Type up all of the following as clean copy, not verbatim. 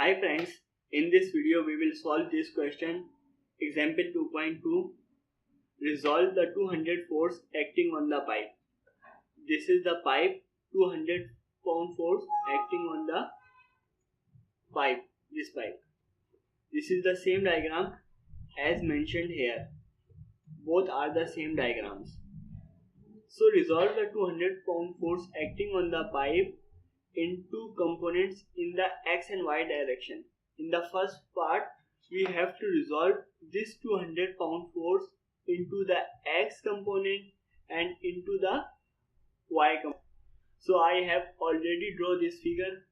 Hi friends, in this video we will solve this question. Example 2.2. Resolve the 200 force acting on the pipe. This is the pipe, 200 pound force acting on the pipe, this pipe. This is the same diagram as mentioned here. Both are the same diagrams. So resolve the 200 pound force acting on the pipe into components in the x and y direction. In the first part, we have to resolve this 200 pound force into the x component and into the y component. So I have already drawn this figure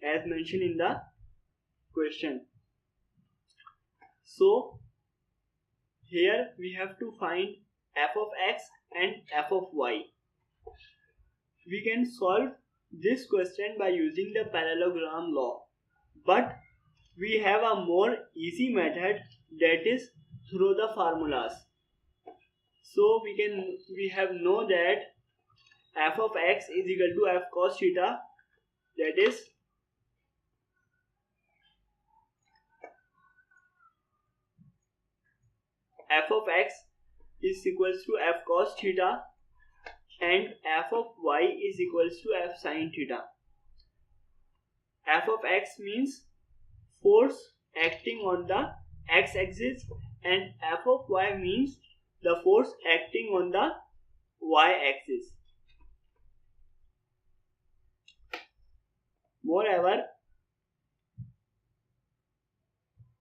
as mentioned in the question. So here we have to find f of x and f of y. We can solve this question by using the parallelogram law, but we have a more easy method, that is through the formulas. So we have know that f of x is equal to f cos theta, that is f of x is equals to f cos theta and f of y is equals to f sin theta. F of x means force acting on the x-axis and f of y means the force acting on the y-axis. Moreover,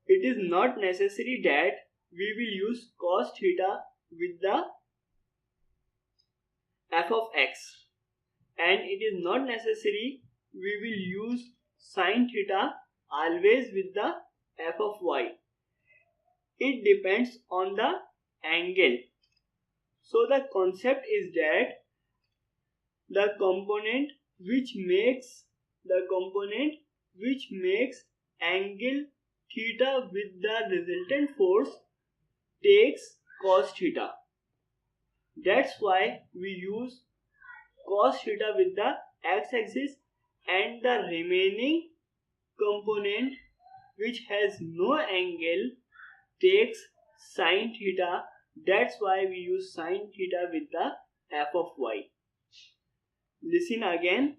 it is not necessary that we will use cos theta with the f of x, and it is not necessary we will use sin theta always with the f of y. It depends on the angle. So the concept is that the component which makes angle theta with the resultant force takes cos theta. That's why we use cos theta with the x-axis, and the remaining component which has no angle takes sin theta. That's why we use sin theta with the f of y. Listen again.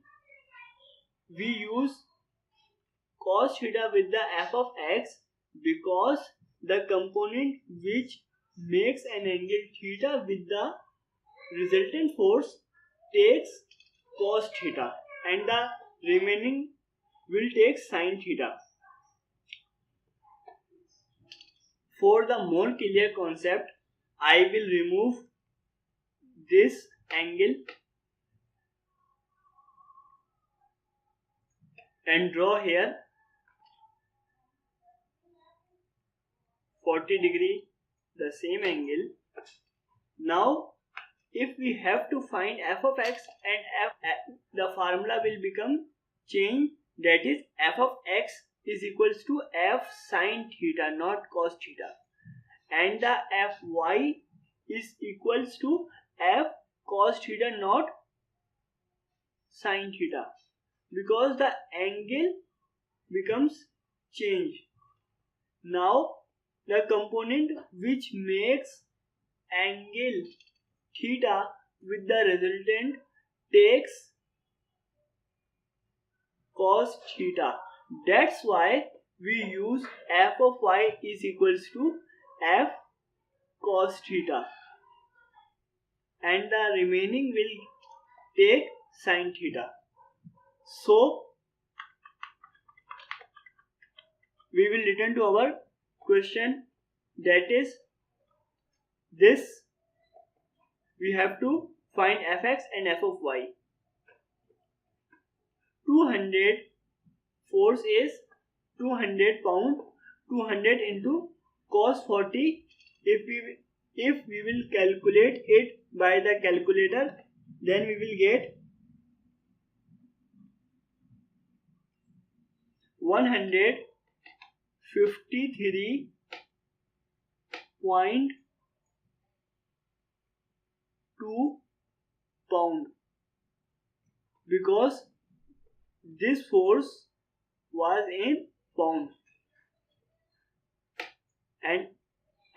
We use cos theta with the f of x because the component which makes an angle theta with the resultant force takes cos theta, and the remaining will take sin theta. For the more clear concept, I will remove this angle and draw here 40 degree, the same angle. Now if we have to find f of x and the formula will become changed, that is f of x is equals to f sin theta, not cos theta, and the f y is equals to f cos theta, not sin theta, because the angle becomes changed. Now the component which makes angle theta with the resultant takes cos theta. That's why we use f of y is equals to f cos theta, and the remaining will take sin theta. So we will return to our question, that is this. We have to find fx and f of y. 200 force is 200 pound, 200 into cos 40. If we will calculate it by the calculator, then we will get 153.2 pound, because this force was in pound, and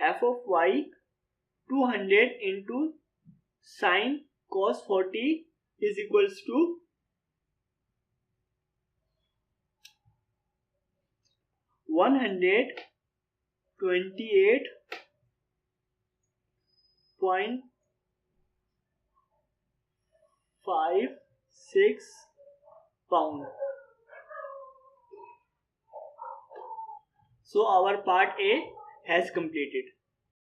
f of y 200 into sine cos 40 is equals to 128.56 pound. So our part A has completed.